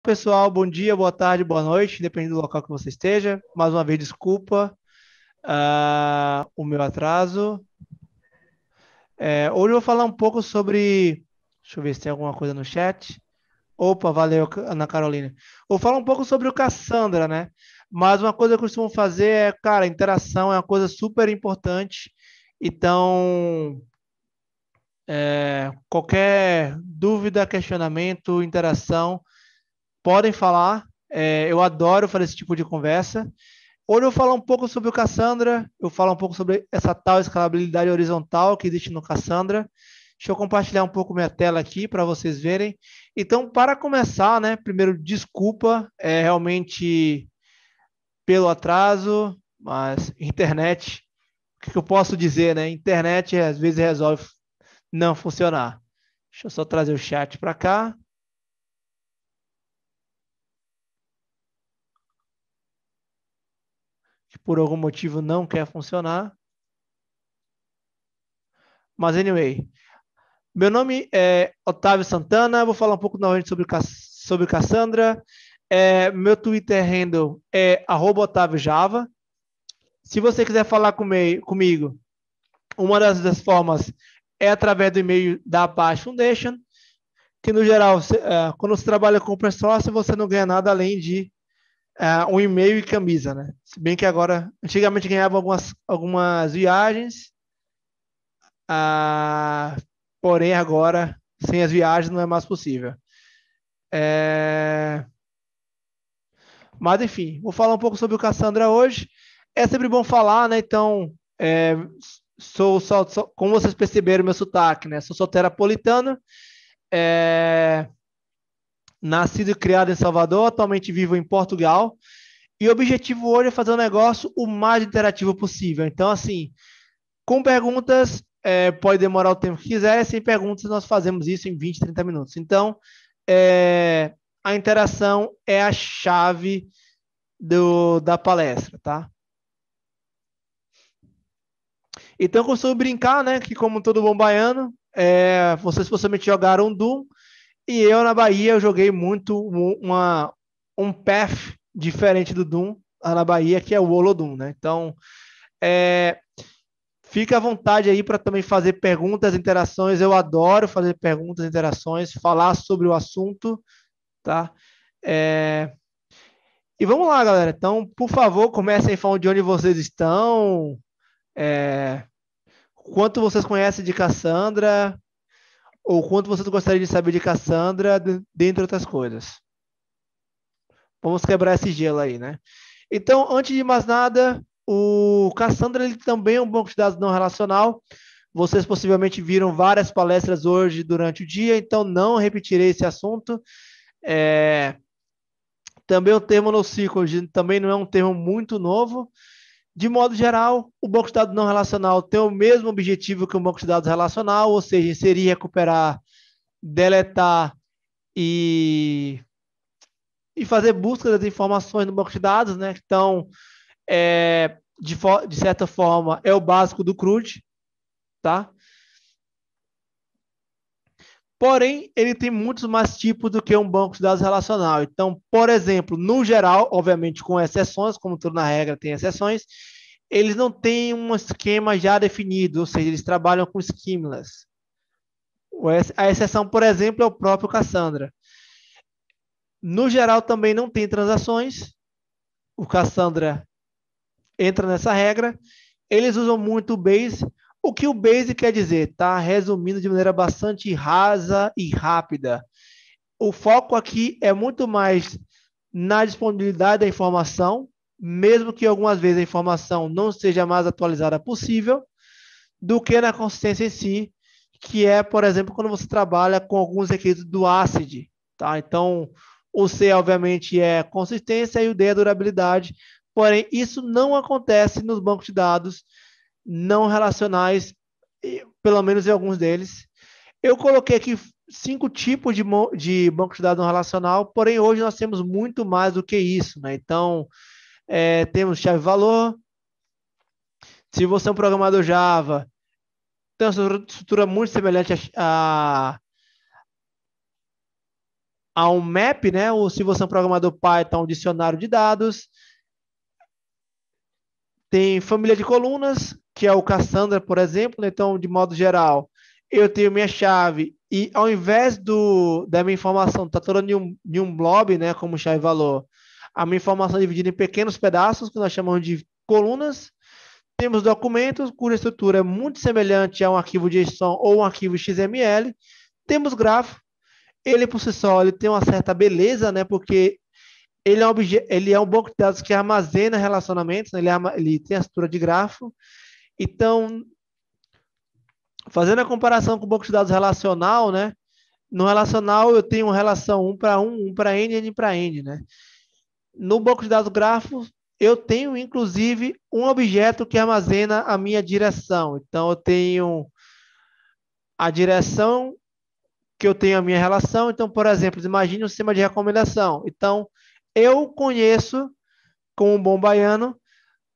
Pessoal, bom dia, boa tarde, boa noite, depende do local que você esteja. Mais uma vez, desculpa o meu atraso. Hoje eu vou falar um pouco sobre. Deixa eu ver se tem alguma coisa no chat. Opa, valeu, Ana Carolina. Vou falar um pouco sobre o Cassandra, né? Mas uma coisa que eu costumo fazer é, cara, interação é uma coisa super importante. Então, qualquer dúvida, questionamento, interação, podem falar. Eu adoro fazer esse tipo de conversa. Hoje eu vou falar um pouco sobre o Cassandra, eu falo um pouco sobre essa tal escalabilidade horizontal que existe no Cassandra. Deixa eu compartilhar um pouco minha tela aqui para vocês verem. Então, para começar, né, primeiro, desculpa, realmente pelo atraso, mas internet, o que eu posso dizer, né? Internet às vezes resolve não funcionar. Deixa eu só trazer o chat para cá, que por algum motivo não quer funcionar. Mas anyway, meu nome é Otávio Santana, vou falar um pouco novamente sobre Cassandra. Meu Twitter handle é @OtávioJava. Se você quiser falar comigo, uma das formas é através do e-mail da Apache Foundation, que no geral, quando você trabalha com open source, você não ganha nada além de um e-mail e camisa, né? Se bem que agora, antigamente ganhava algumas viagens, ah, porém agora, sem as viagens, não é mais possível. É... Mas enfim, vou falar um pouco sobre o Cassandra hoje. É sempre bom falar, né? Então, como vocês perceberam, meu sotaque, né? Sou solteirapolitano, é, nascido e criado em Salvador, atualmente vivo em Portugal. E o objetivo hoje é fazer um negócio o mais interativo possível. Então, assim, com perguntas, pode demorar o tempo que quiser. Sem perguntas, nós fazemos isso em 20, 30 minutos. Então, a interação é a chave da palestra, tá? Então, eu costumo brincar, né, que como todo bom baiano, vocês possivelmente jogaram Doom, e eu na Bahia eu joguei muito um path diferente do Doom lá na Bahia, que é o Olodum, né? Então, é, fica à vontade aí para também fazer perguntas, interações. Eu adoro fazer perguntas, interações, falar sobre o assunto, tá? É, E vamos lá, galera. Então, por favor, comecem falando de onde vocês estão, é, quanto vocês conhecem de Cassandra, ou quanto vocês gostariam de saber de Cassandra, dentre outras coisas. Vamos quebrar esse gelo aí, né? Então, antes de mais nada, o Cassandra ele também é um banco de dados não relacional. Vocês possivelmente viram várias palestras hoje durante o dia, então não repetirei esse assunto. É, Também o termo NoSQL também não é um termo muito novo. De modo geral, o banco de dados não relacional tem o mesmo objetivo que o banco de dados relacional, ou seja, inserir, recuperar, deletar e, e fazer busca das informações no banco de dados, né? Então, de certa forma, é o básico do CRUD, tá? Porém, ele tem muitos mais tipos do que um banco de dados relacional. Então, por exemplo, no geral, obviamente com exceções, como tudo na regra tem exceções, eles não têm um esquema já definido, ou seja, eles trabalham com schemaless. A exceção, por exemplo, é o próprio Cassandra. No geral, também não tem transações. O Cassandra entra nessa regra. Eles usam muito o Base. O que o Base quer dizer? Tá resumindo de maneira bastante rasa e rápida. O foco aqui é muito mais na disponibilidade da informação, mesmo que algumas vezes a informação não seja a mais atualizada possível, do que na consistência em si, que é, por exemplo, quando você trabalha com alguns requisitos do ACID. Tá? Então, o C, obviamente, é consistência e o D é durabilidade. Porém, isso não acontece nos bancos de dados não relacionais, pelo menos em alguns deles. Eu coloquei aqui 5 tipos de banco de dados não relacional, porém hoje nós temos muito mais do que isso, né? Então, temos chave-valor. Se você é um programador Java, tem uma estrutura muito semelhante há um map, né? Ou se você é um programador Python, um dicionário de dados. Tem família de colunas, que é o Cassandra, por exemplo, né? Então, de modo geral, eu tenho minha chave e ao invés da minha informação estar toda em um blob, né, como chave valor, a minha informação é dividida em pequenos pedaços, que nós chamamos de colunas. Temos documentos cuja estrutura é muito semelhante a um arquivo JSON ou um arquivo XML. Temos grafo. Ele por si só ele tem uma certa beleza, né, porque ele é um banco de dados que armazena relacionamentos, né? Ele tem a estrutura de grafo. Então, fazendo a comparação com o banco de dados relacional, né? No relacional eu tenho uma relação um para N para N, né? No banco de dados grafo, eu tenho inclusive um objeto que armazena a minha direção. Então, eu tenho a direção que eu tenho a minha relação. Então, por exemplo, imagine um sistema de recomendação. Então, eu conheço, como um bom baiano,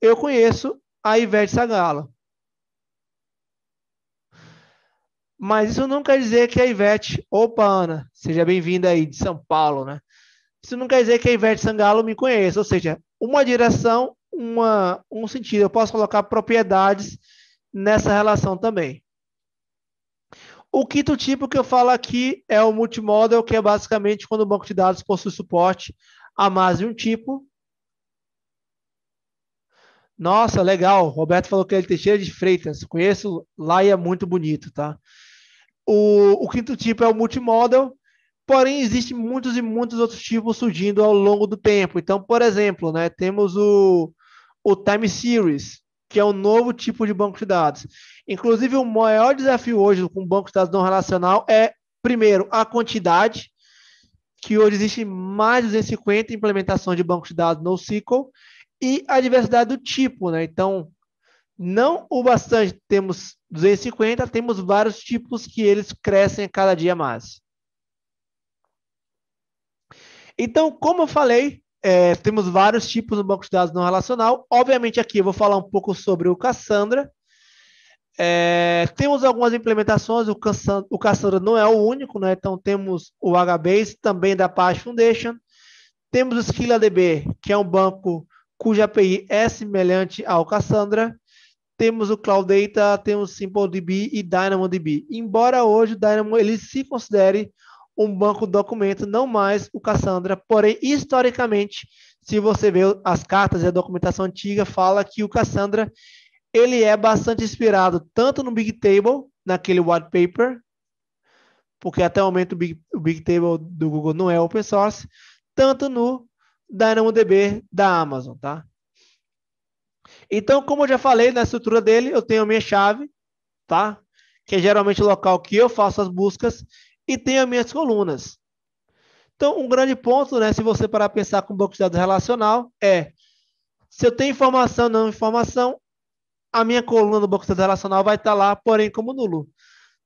eu conheço a Ivete Sangalo. Mas isso não quer dizer que a Ivete, opa, Ana, seja bem-vinda aí de São Paulo, né? Isso não quer dizer que a Ivete Sangalo me conheça, ou seja, uma direção, um sentido. Eu posso colocar propriedades nessa relação também. O quinto tipo que eu falo aqui é o multimodal, que é basicamente quando o banco de dados possui suporte a mais de um tipo. Nossa, legal. O Roberto falou que ele tem cheio de Freitas. Conheço lá e é muito bonito, tá? O quinto tipo é o multimodal, porém existem muitos e muitos outros tipos surgindo ao longo do tempo. Então, por exemplo, né, temos o Time Series, que é um novo tipo de banco de dados. Inclusive, o maior desafio hoje com banco de dados não relacional é, primeiro, a quantidade, que hoje existe mais de 250 implementações de banco de dados NoSQL, e a diversidade do tipo, né? Então, não o bastante, temos 250, temos vários tipos que eles crescem a cada dia mais. Então, como eu falei, temos vários tipos no banco de dados não relacional. Obviamente, aqui eu vou falar um pouco sobre o Cassandra. Temos algumas implementações, o Cassandra não é o único, né? Então, temos o HBase, também da Apache Foundation. Temos o SquillaDB, que é um banco cuja API é semelhante ao Cassandra. Temos o Cloud Data, temos o SimpleDB e DynamoDB. Embora hoje o Dynamo ele se considere um banco de documento, não mais o Cassandra, porém, historicamente, se você ver as cartas e a documentação antiga, fala que o Cassandra ele é bastante inspirado tanto no Bigtable, naquele white paper, porque até o momento o Bigtable do Google não é open source, tanto no DynamoDB da Amazon, tá? Então, como eu já falei, na estrutura dele, eu tenho a minha chave, tá? Que é geralmente o local que eu faço as buscas, e tenho as minhas colunas. Então, um grande ponto, né, se você parar para pensar com banco de dados relacional, é se eu tenho informação ou não informação, a minha coluna do banco de dados relacional vai estar lá, porém como nulo.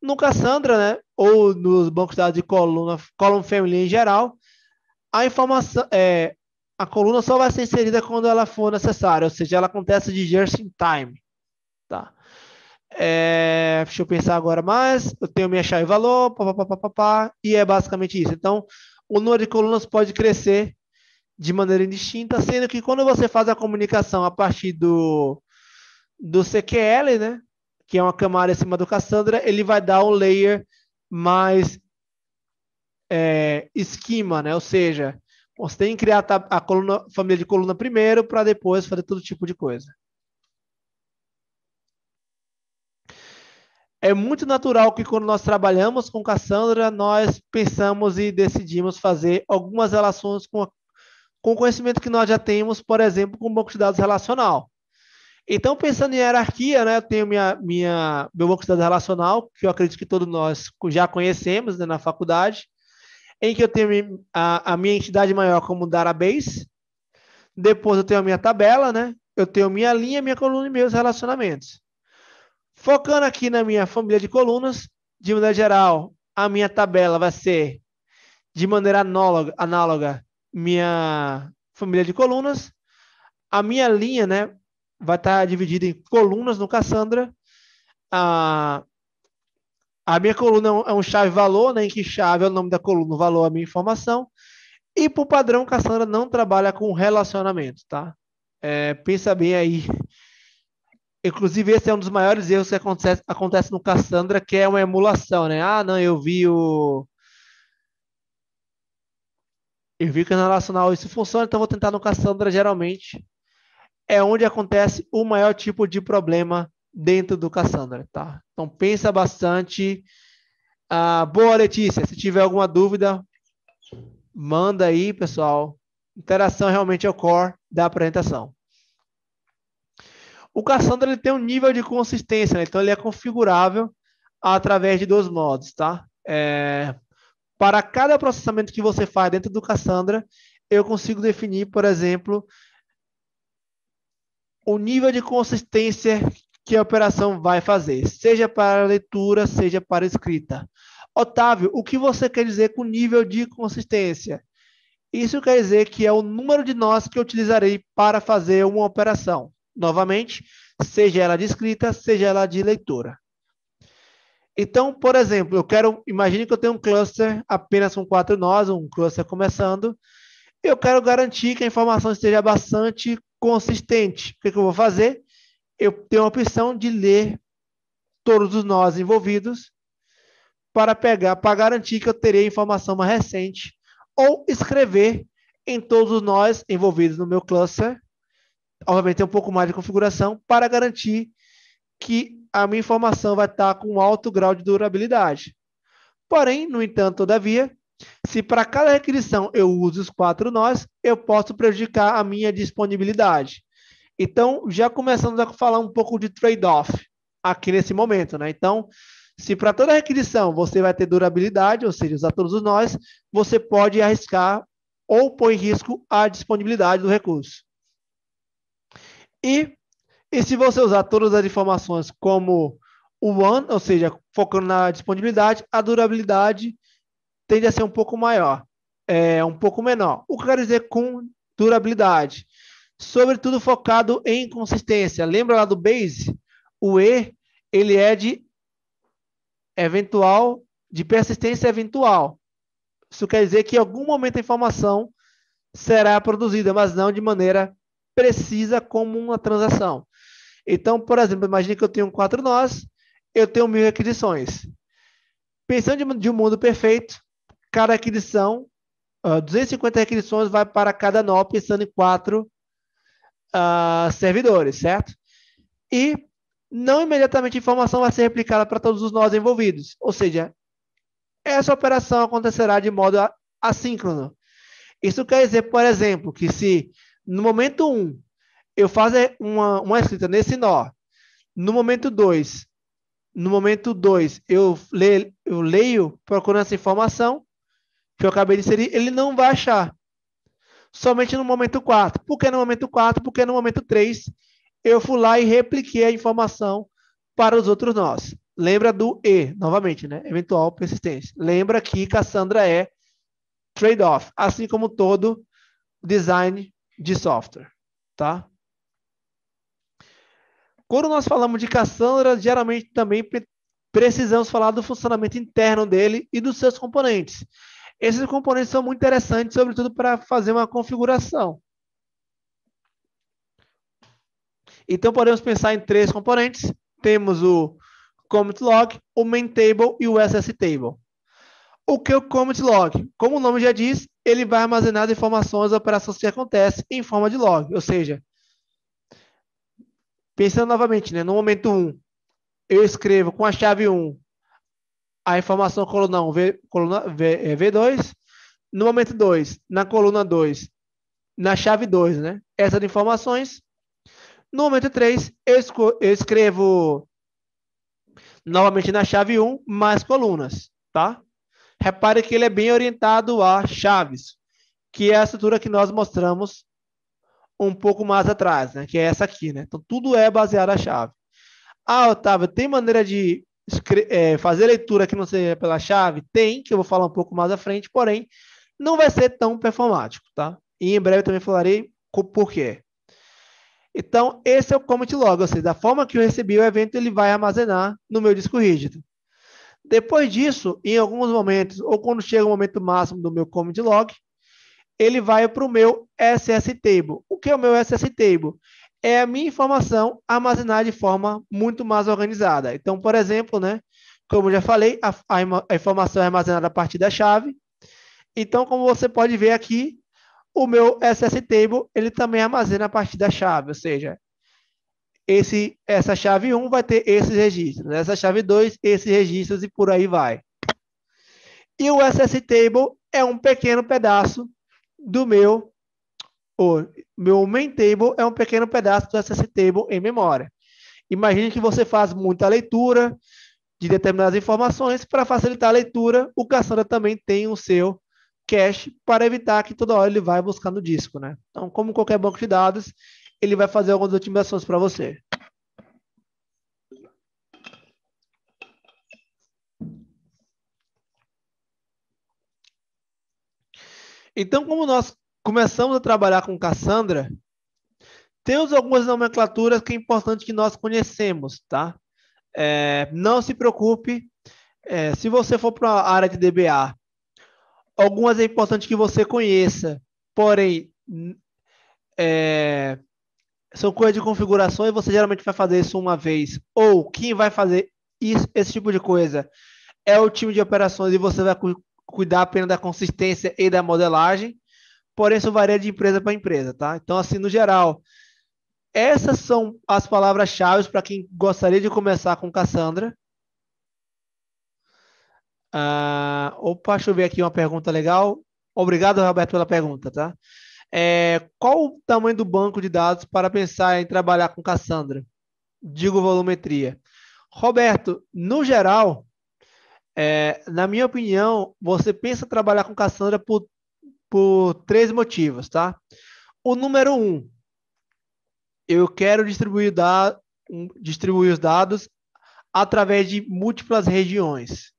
No Cassandra, né, ou nos bancos de dados de coluna, column family em geral, a informação a coluna só vai ser inserida quando ela for necessária, ou seja, ela acontece de just in time, tá? Deixa eu pensar agora mais. Eu tenho minha chave valor, e é basicamente isso. Então, o número de colunas pode crescer de maneira indistinta, sendo que quando você faz a comunicação a partir do CQL, né, que é uma camada em cima do Cassandra, ele vai dar um layer mais esquema, né? Ou seja, você tem que criar a coluna, família de coluna primeiro para depois fazer todo tipo de coisa. É muito natural que quando nós trabalhamos com Cassandra, nós pensamos e decidimos fazer algumas relações com o conhecimento que nós já temos, por exemplo, com o banco de dados relacional. Então, pensando em hierarquia, né, eu tenho meu banco de dados relacional, que eu acredito que todos nós já conhecemos, né, na faculdade, em que eu tenho a minha entidade maior como database, depois eu tenho a minha tabela, né, eu tenho minha linha, minha coluna e meus relacionamentos. Focando aqui na minha família de colunas, de maneira geral, a minha tabela vai ser de maneira análoga minha família de colunas. A minha linha, né, vai estar dividida em colunas no Cassandra. A minha coluna é um chave-valor, né, em que chave é o nome da coluna, o valor é a minha informação. E por padrão, Cassandra não trabalha com relacionamento, tá? Pensa bem aí. Inclusive, esse é um dos maiores erros que acontece no Cassandra, que é uma emulação, né? Ah, não, eu vi que no relacional isso funciona, então vou tentar no Cassandra. Geralmente é onde acontece o maior tipo de problema dentro do Cassandra, tá? Então pensa bastante. Boa, Letícia. Se tiver alguma dúvida, manda aí, pessoal. Interação realmente é o core da apresentação. O Cassandra ele tem um nível de consistência, né? Então ele é configurável através de dois modos, tá? Para cada processamento que você faz dentro do Cassandra, eu consigo definir, por exemplo, o nível de consistência que a operação vai fazer, seja para leitura, seja para escrita. Otávio, o que você quer dizer com nível de consistência? Isso quer dizer que é o número de nós que eu utilizarei para fazer uma operação. Novamente, seja ela de escrita, seja ela de leitura. Então, por exemplo, imagine que eu tenho um cluster apenas com 4 nós, um cluster começando, eu quero garantir que a informação esteja bastante consistente. O que eu vou fazer? Eu tenho a opção de ler todos os nós envolvidos para garantir que eu terei informação mais recente, ou escrever em todos os nós envolvidos no meu cluster, obviamente tem um pouco mais de configuração, para garantir que a minha informação vai estar com um alto grau de durabilidade. Porém, no entanto, todavia, se para cada requisição eu uso os 4 nós, eu posso prejudicar a minha disponibilidade. Então, já começamos a falar um pouco de trade-off aqui nesse momento, né? Então, se para toda requisição você vai ter durabilidade, ou seja, usar todos os nós, você pode arriscar ou pôr em risco a disponibilidade do recurso. E se você usar todas as informações como o one, ou seja, focando na disponibilidade, a durabilidade tende a ser um pouco maior, um pouco menor. O que eu quero dizer com durabilidade? Sobretudo focado em consistência. Lembra lá do base? O E, ele é de eventual, de persistência eventual. Isso quer dizer que em algum momento a informação será produzida, mas não de maneira precisa como uma transação. Então, por exemplo, imagine que eu tenho 4 nós, eu tenho 1000 requisições. Pensando de um mundo perfeito, cada requisição, 250 requisições vai para cada nó, pensando em 4 servidores, certo? E não imediatamente a informação vai ser replicada para todos os nós envolvidos. Ou seja, essa operação acontecerá de modo assíncrono. Isso quer dizer, por exemplo, que se no momento 1 eu faço uma escrita nesse nó, no momento 2 eu leio procurando essa informação que eu acabei de inserir, ele não vai achar. Somente no momento 4. Por que no momento 4? Porque no momento 3 eu fui lá e repliquei a informação para os outros nós. Lembra do E, novamente, né? Eventual persistência. Lembra que Cassandra é trade-off, assim como todo design de software, tá? Quando nós falamos de Cassandra, geralmente também precisamos falar do funcionamento interno dele e dos seus componentes. Esses componentes são muito interessantes, sobretudo para fazer uma configuração. Então, podemos pensar em 3 componentes. Temos o commit log, o main table e o SS table. O que é o commit log? Como o nome já diz, ele vai armazenar as informações das operações que acontecem em forma de log. Ou seja, pensando novamente, né, no momento 1, eu escrevo com a chave 1 a informação coluna 1, V2. No momento 2, na coluna 2, na chave 2, né, essas informações. No momento 3, eu escrevo novamente na chave 1, mais colunas, tá? Repare que ele é bem orientado a chaves, que é a estrutura que nós mostramos um pouco mais atrás, né? Que é essa aqui, né? Então, tudo é baseado na chave. Otávio, tem maneira de fazer leitura que não seja pela chave? Tem, que eu vou falar um pouco mais à frente, porém, não vai ser tão performático, tá? E em breve eu também falarei por quê. Então, esse é o commit log, ou seja, da forma que eu recebi o evento, ele vai armazenar no meu disco rígido. Depois disso, em alguns momentos, ou quando chega o momento máximo do meu commit log, ele vai para o meu SS-Table. O que é o meu SS-Table? É a minha informação armazenada de forma muito mais organizada. Então, por exemplo, né, como eu já falei, a informação é armazenada a partir da chave. Então, como você pode ver aqui, o meu SS-Table ele também armazena a partir da chave, ou seja, essa chave 1 vai ter esses registros, essa chave 2, esses registros e por aí vai. E o SS-Table é um pequeno pedaço do o meu main table é um pequeno pedaço do SS Table em memória. Imagine que você faz muita leitura de determinadas informações. Para facilitar a leitura, o Cassandra também tem o seu cache para evitar que toda hora ele vai buscar no disco, né? Então, como qualquer banco de dados, ele vai fazer algumas otimizações para você. Então, como nós começamos a trabalhar com Cassandra, temos algumas nomenclaturas que é importante que nós conhecemos, tá? Não se preocupe, se você for para a área de DBA, algumas é importante que você conheça, porém, são coisas de configuração e você geralmente vai fazer isso uma vez. Ou quem vai fazer esse tipo de coisa é o time de operações e você vai cuidar apenas da consistência e da modelagem. Porém, isso varia de empresa para empresa, tá? Então, assim, no geral, essas são as palavras-chave para quem gostaria de começar com Cassandra. Opa, deixa eu ver aqui uma pergunta legal. Obrigado, Roberto, pela pergunta, tá? Qual o tamanho do banco de dados para pensar em trabalhar com Cassandra? Digo volumetria. Roberto, no geral, na minha opinião, você pensa trabalhar com Cassandra por três motivos, tá? O número um, eu quero distribuir os dados através de múltiplas regiões.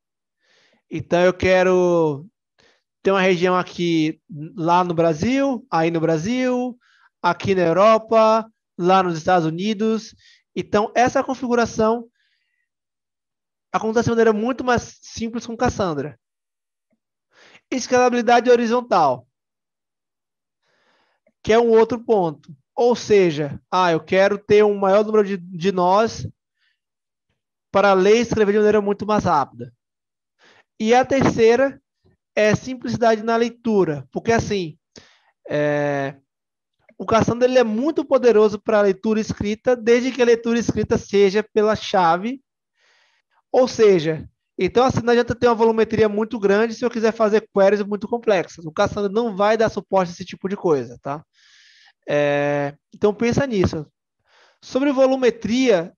Então, eu quero ter uma região aqui, lá no Brasil, aí no Brasil, aqui na Europa, lá nos Estados Unidos. Então, essa configuração acontece de maneira muito mais simples com Cassandra. Escalabilidade horizontal, que é um outro ponto. Ou seja, eu quero ter um maior número de nós para ler e escrever de maneira muito mais rápida. E a terceira é simplicidade na leitura, porque assim, o Cassandra ele é muito poderoso para a leitura escrita, desde que a leitura escrita seja pela chave. Ou seja, então assim, não adianta ter uma volumetria muito grande se eu quiser fazer queries muito complexas. O Cassandra não vai dar suporte a esse tipo de coisa, tá? Então pensa nisso. Sobre volumetria,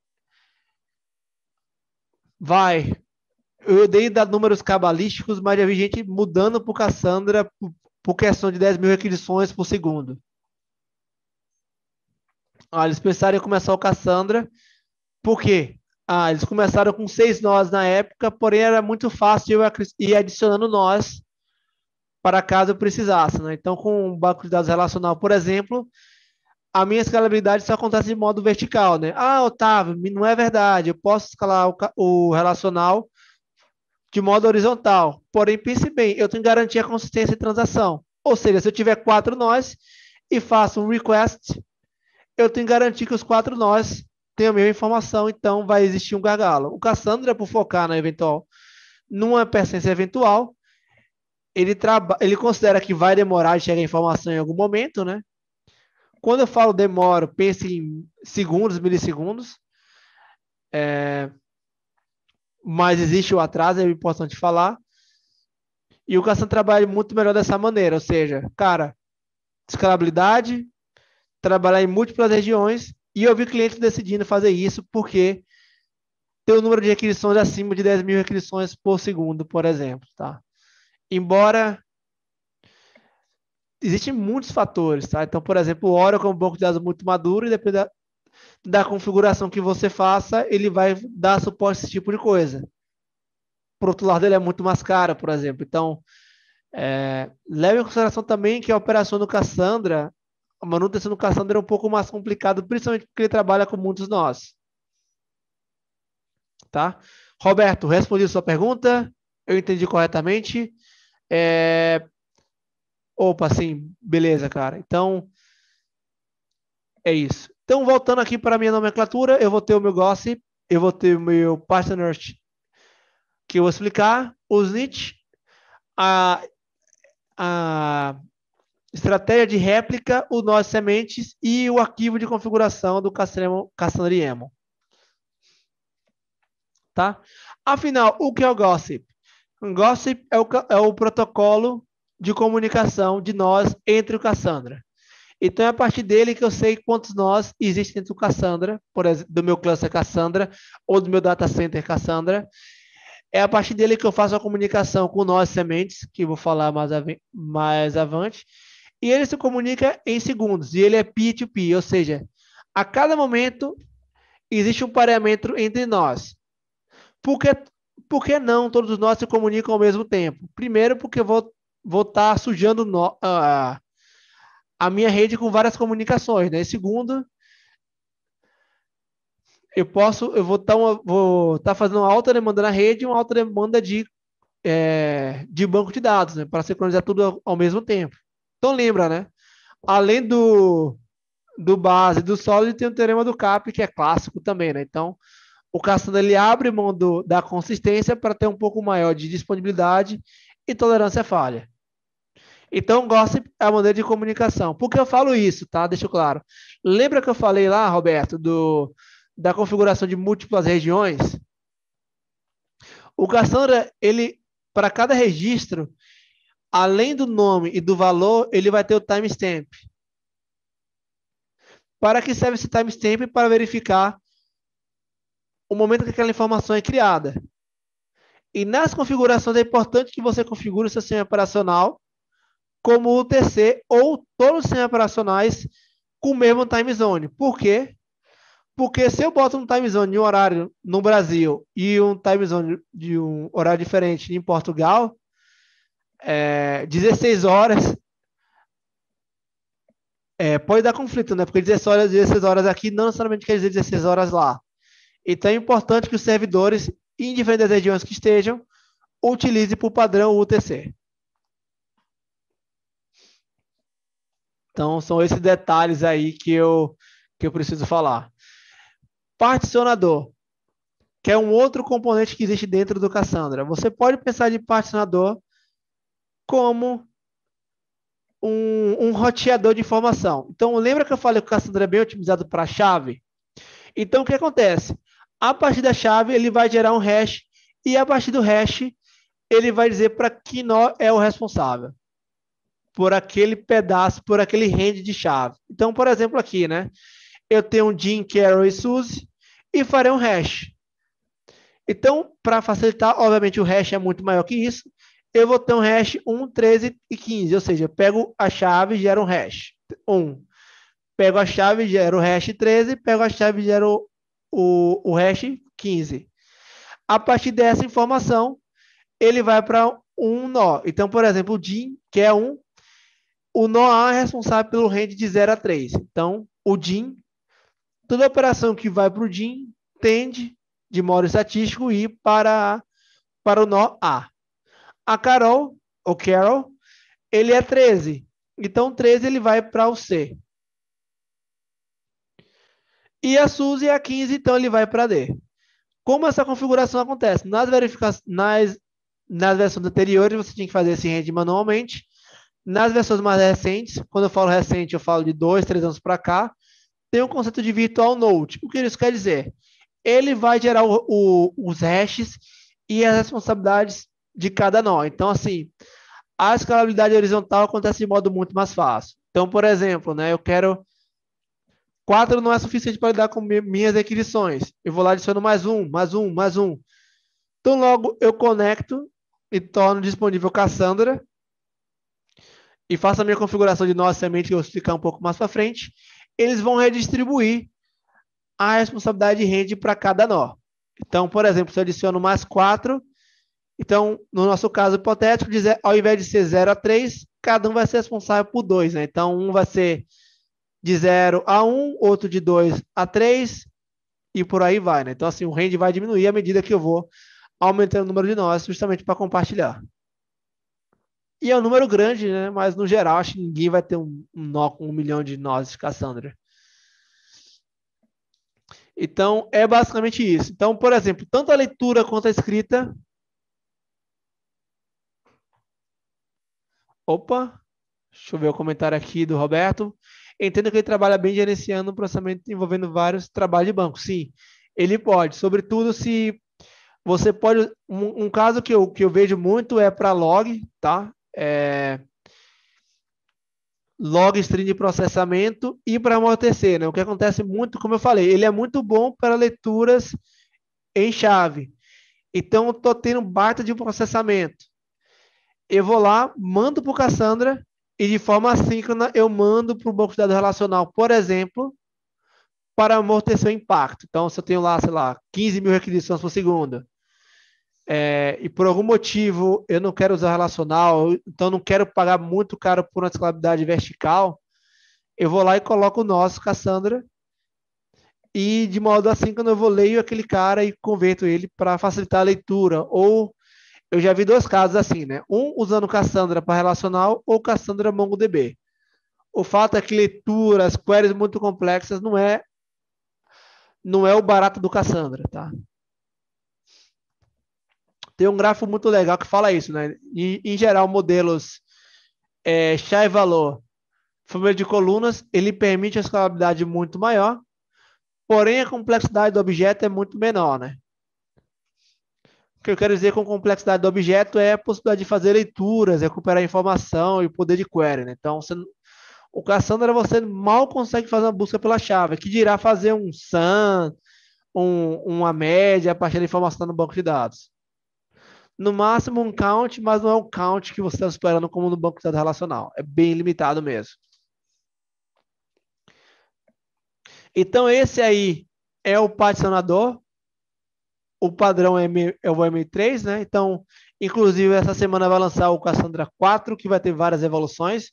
eu dei números cabalísticos, mas já vi gente mudando para o Cassandra por questão de 10 mil requisições por segundo. Eles pensaram em começar o Cassandra, por quê? Eles começaram com 6 nós na época, porém era muito fácil eu ir adicionando nós para caso eu precisasse, né? Então, com um banco de dados relacional, por exemplo, a minha escalabilidade só acontece de modo vertical, né? Otávio, não é verdade, eu posso escalar o relacional de modo horizontal. Porém, pense bem, eu tenho que garantir a consistência de transação. Ou seja, se eu tiver 4 nós e faço um request, eu tenho que garantir que os 4 nós tenham a mesma informação, então vai existir um gargalo. O Cassandra, por focar numa persistência eventual, ele considera que vai demorar de chegar a informação em algum momento, né? Quando eu falo demoro, pense em segundos, milissegundos. Mas existe o atraso, é importante falar. E o Cassandra trabalha muito melhor dessa maneira, ou seja, cara, escalabilidade, trabalhar em múltiplas regiões, e eu vi clientes decidindo fazer isso porque tem um número de requisições acima de 10 mil requisições por segundo, por exemplo, tá? Embora existem muitos fatores, tá? Então, por exemplo, o Oracle é um banco de dados muito maduro e dependendo da configuração que você faça, ele vai dar suporte a esse tipo de coisa. Por outro lado, ele é muito mais caro, por exemplo. Então, leve em consideração também que a operação do Cassandra, a manutenção do Cassandra é um pouco mais complicado, principalmente porque ele trabalha com muitos nós. Tá? Roberto, respondi a sua pergunta? Eu entendi corretamente? Opa, sim, beleza, cara. Então, é isso. Então, voltando aqui para a minha nomenclatura, eu vou ter o meu gossip, eu vou ter o meu partner que eu vou explicar, os niche, a, a estratégia de réplica, o nó de sementes e o arquivo de configuração do Cassandra YAML, tá? Afinal, o que é o gossip? O gossip é o protocolo de comunicação de nós entre o Cassandra. Então, é a partir dele que eu sei quantos nós existem dentro do Cassandra, por exemplo, do meu cluster Cassandra ou do meu data center Cassandra. É a partir dele que eu faço a comunicação com nós sementes, que eu vou falar mais avante. E ele se comunica em segundos. E ele é peer-to-peer, ou seja, a cada momento existe um pareamento entre nós. Por que não todos nós se comunicam ao mesmo tempo? Primeiro, porque eu vou estar sujando a minha rede com várias comunicações, né? E segundo, eu vou estar fazendo uma alta demanda na rede e uma alta demanda de banco de dados, né? Para sincronizar tudo ao mesmo tempo. Então lembra, né? Além do base, do sólido, tem o teorema do CAP, que é clássico também, né? Então, o Cassandra ele abre mão da consistência para ter um pouco maior de disponibilidade e tolerância à falha. Então, gossip é a maneira de comunicação. Por que eu falo isso, tá? Deixa claro. Lembra que eu falei lá, Roberto, da configuração de múltiplas regiões? O Cassandra, ele, para cada registro, além do nome e do valor, ele vai ter o timestamp. Para que serve esse timestamp? Para verificar o momento que aquela informação é criada. E nas configurações é importante que você configure o seu sistema operacional como UTC ou todos os sistemas operacionais com o mesmo time zone. Por quê? Porque se eu boto um time zone de um horário no Brasil e um time zone de um horário diferente em Portugal, 16 horas pode dar conflito, né? Porque 16 horas aqui não necessariamente quer dizer 16 horas lá. Então é importante que os servidores, em diferentes regiões que estejam, utilizem por padrão o UTC. Então são esses detalhes aí que eu preciso falar. Particionador, que é um outro componente que existe dentro do Cassandra. Você pode pensar de particionador como um roteador de informação. Então, lembra que eu falei que o Cassandra é bem otimizado para chave? Então, o que acontece? A partir da chave, ele vai gerar um hash, e a partir do hash, ele vai dizer para que nó é o responsável por aquele pedaço, por aquele range de chave. Então, por exemplo, aqui, né? Eu tenho um Jim, Carol e Suzy, e farei um hash. Então, para facilitar, obviamente o hash é muito maior que isso, eu vou ter um hash 1, 13 e 15, ou seja, eu pego a chave e gero um hash 1. Pego a chave e gero o hash 13, pego a chave e gero o hash 15. A partir dessa informação, ele vai para um nó. Então, por exemplo, o DIN, que é o nó A é responsável pelo range de 0 a 3. Então, o DIN, toda operação que vai para o DIN tende, de modo estatístico, ir para o nó A. A Carol, ou Carol, ele é 13. Então, 13 ele vai para o C. E a Suzy é a 15, então ele vai para D. Como essa configuração acontece? Nas versões anteriores, você tinha que fazer esse range manualmente. Nas versões mais recentes, quando eu falo recente, eu falo de 2, 3 anos para cá, tem um conceito de virtual node. O que isso quer dizer? Ele vai gerar os hashes e as responsabilidades de cada nó. Então, assim, a escalabilidade horizontal acontece de modo muito mais fácil. Então, por exemplo, né, eu quero 4 não é suficiente para lidar com minhas requisições. Eu vou lá adiciono mais um, mais um, mais um. Então, logo eu conecto e torno disponível Cassandra e faço a minha configuração de nó semente, que eu vou explicar um pouco mais para frente. Eles vão redistribuir a responsabilidade de rede para cada nó. Então, por exemplo, se eu adiciono mais 4, então, no nosso caso hipotético, ao invés de ser 0 a 3, cada um vai ser responsável por 2. Né? Então, um vai ser de 0 a 1, outro de 2 a 3 e por aí vai, né? Então, assim, o range vai diminuir à medida que eu vou aumentando o número de nós, justamente para compartilhar. E é um número grande, né? Mas no geral, acho que ninguém vai ter um nó com 1 milhão de nós de Cassandra. Então, é basicamente isso. Então, por exemplo, tanto a leitura quanto a escrita. Opa, deixa eu ver o comentário aqui do Roberto. Entendo que ele trabalha bem gerenciando um processamento envolvendo vários trabalhos de banco. Sim, ele pode, sobretudo se você pode. Um caso que eu vejo muito é para log, tá? Log string de processamento e para amortecer, né? O que acontece muito, como eu falei, ele é muito bom para leituras em chave. Então, eu estou tendo baita de processamento. Eu vou lá, mando para o Cassandra e de forma assíncrona eu mando para o banco de dados relacional, por exemplo, para amortecer o impacto. Então, se eu tenho lá, sei lá, 15 mil requisições por segundo, e por algum motivo eu não quero usar relacional, então não quero pagar muito caro por uma escalabilidade vertical, eu vou lá e coloco o nosso Cassandra e de modo assim, quando eu vou leio aquele cara e converto ele para facilitar a leitura. Ou eu já vi dois casos assim, né? Um usando Cassandra para relacional ou Cassandra MongoDB. O fato é que leituras, queries muito complexas não é o barato do Cassandra, tá? Tem um gráfico muito legal que fala isso, né? Em geral, modelos chá e valor, família de colunas, ele permite a escalabilidade muito maior, porém a complexidade do objeto é muito menor, né? O que eu quero dizer com complexidade do objeto é a possibilidade de fazer leituras, recuperar informação e o poder de query, né? Então, o Cassandra você mal consegue fazer uma busca pela chave, que dirá fazer um sum, uma média a partir da informação no banco de dados. No máximo um count, mas não é um count que você está esperando como no banco de dados relacional. É bem limitado mesmo. Então, esse aí é o particionador. O padrão é o M3, né? Então, inclusive, essa semana vai lançar o Cassandra 4, que vai ter várias evoluções,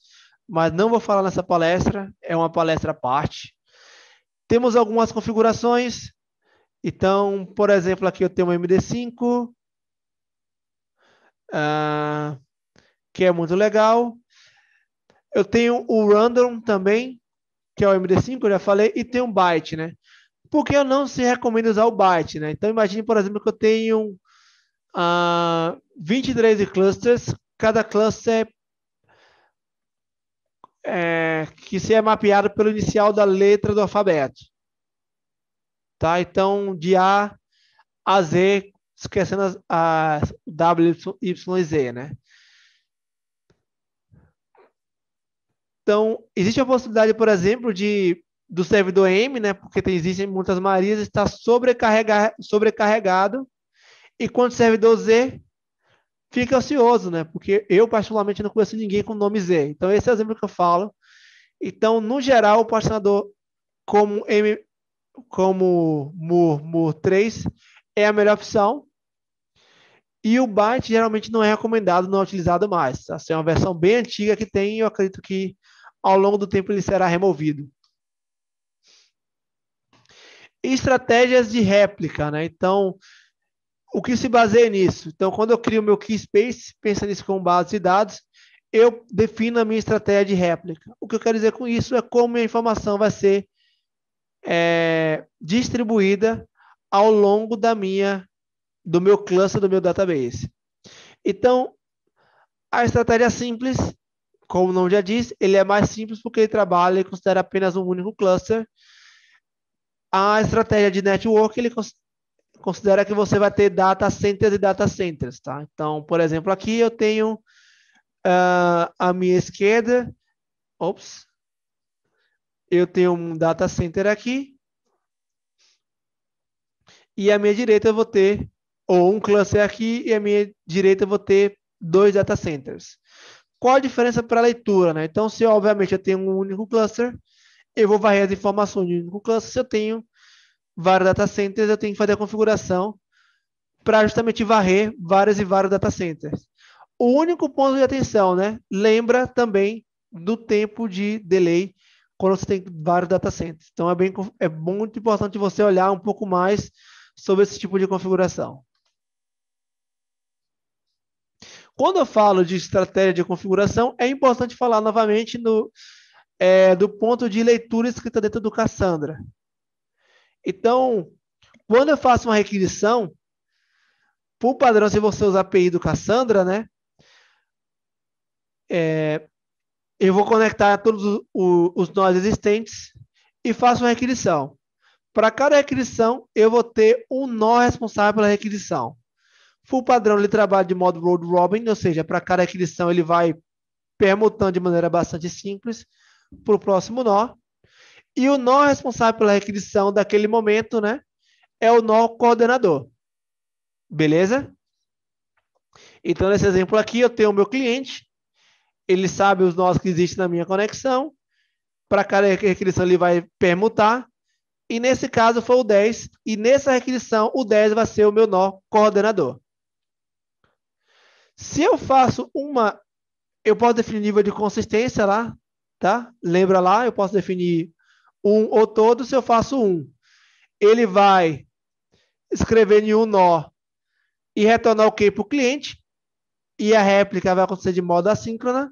mas não vou falar nessa palestra, é uma palestra à parte. Temos algumas configurações. Então, por exemplo, aqui eu tenho um MD5, que é muito legal. Eu tenho o Random também, que é o MD5, eu já falei, e tem um Byte, né? Porque eu não se recomenda usar o Byte, né? Então, imagine, por exemplo, que eu tenho 23 clusters, cada cluster que se é mapeado pelo inicial da letra do alfabeto. Tá? Então, de A a Z, esquecendo as W, Y e Z, né? Então, existe a possibilidade, por exemplo, do servidor M, né? Porque existem muitas Marias, está sobrecarregado, e quando o servidor Z fica ocioso, né? Porque eu, particularmente, não conheço ninguém com o nome Z. Então, esse é o exemplo que eu falo. Então, no geral, o particionador como MUR3 é a melhor opção. E o Byte geralmente não é recomendado, não é utilizado mais. Essa é uma versão bem antiga que tem e eu acredito que ao longo do tempo ele será removido. Estratégias de réplica, né? Então, o que se baseia nisso? Então, quando eu crio o meu key space, pensando nisso como base de dados, eu defino a minha estratégia de réplica. O que eu quero dizer com isso é como a informação vai ser distribuída ao longo do meu cluster, do meu database. Então, a estratégia simples, como o nome já diz, ele é mais simples porque ele trabalha e considera apenas um único cluster. A estratégia de network, ele considera que você vai ter data centers e data centers, tá? Então, por exemplo, aqui eu tenho a minha esquerda, eu tenho um data center aqui, e a minha direita eu vou ter, ou um cluster aqui, e a minha direita eu vou ter 2 data centers. Qual a diferença para a leitura, né? Então, se obviamente eu tenho um único cluster, eu vou varrer as informações de um único cluster. Se eu tenho vários data centers, eu tenho que fazer a configuração para justamente varrer vários e vários data centers. O único ponto de atenção, né? Lembra também do tempo de delay quando você tem vários data centers. Então, é muito importante você olhar um pouco mais sobre esse tipo de configuração. Quando eu falo de estratégia de configuração, é importante falar novamente do ponto de leitura escrita dentro do Cassandra. Então, quando eu faço uma requisição, por padrão, se você usar a API do Cassandra, né, eu vou conectar todos os nós existentes e faço uma requisição. Para cada requisição, eu vou ter um nó responsável pela requisição. Por padrão, ele trabalha de modo round robin, ou seja, para cada requisição ele vai permutando de maneira bastante simples para o próximo nó. E o nó responsável pela requisição daquele momento, né, é o nó coordenador. Beleza? Então, nesse exemplo aqui, eu tenho o meu cliente, ele sabe os nós que existem na minha conexão, para cada requisição ele vai permutar, e nesse caso foi o 10, e nessa requisição o 10 vai ser o meu nó coordenador. Se eu faço eu posso definir nível de consistência lá, tá? Lembra lá, eu posso definir um ou todo. Se eu faço um, ele vai escrever em um nó e retornar o OK para o cliente, e a réplica vai acontecer de modo assíncrona.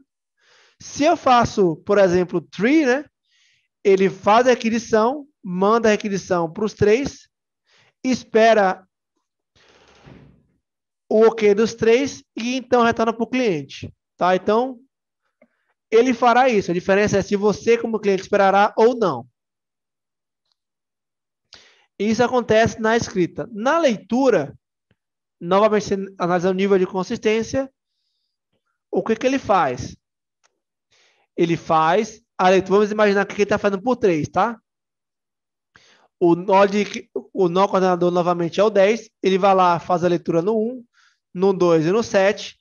Se eu faço, por exemplo, tree, né? Ele faz a requisição, manda a requisição para os 3, espera o OK dos 3 e então retorna para o cliente. Tá? Então, ele fará isso. A diferença é se você, como cliente, esperará ou não. Isso acontece na escrita. Na leitura, novamente, analisando o nível de consistência, o que ele faz? Ele faz a leitura. Vamos imaginar que ele está fazendo por 3, tá? O nó coordenador novamente é o 10. Ele vai lá, faz a leitura no 1, no 2 e no 7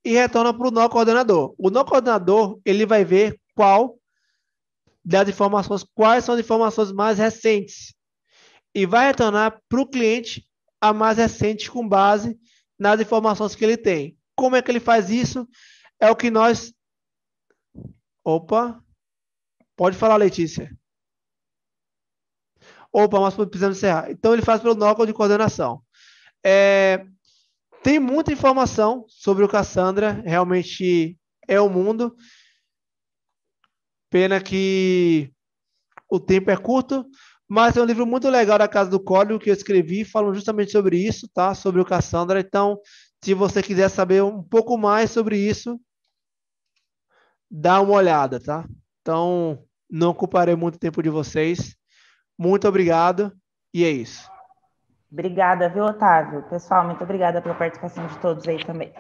e retorna para o nó coordenador. O nó coordenador, ele vai ver quais são as informações mais recentes e vai retornar para o cliente a mais recente com base nas informações que ele tem. Como é que ele faz isso? É o que nós... Opa! Pode falar, Letícia. Opa, mas precisamos encerrar. Então, ele faz pelo nó de coordenação. Tem muita informação sobre o Cassandra, realmente é o mundo. Pena que o tempo é curto, mas é um livro muito legal da Casa do Código que eu escrevi, falando justamente sobre isso, tá? Sobre o Cassandra. Então, se você quiser saber um pouco mais sobre isso, dá uma olhada, tá? Então, não ocuparei muito tempo de vocês. Muito obrigado e é isso. Obrigada, viu, Otávio? Pessoal, muito obrigada pela participação de todos aí também.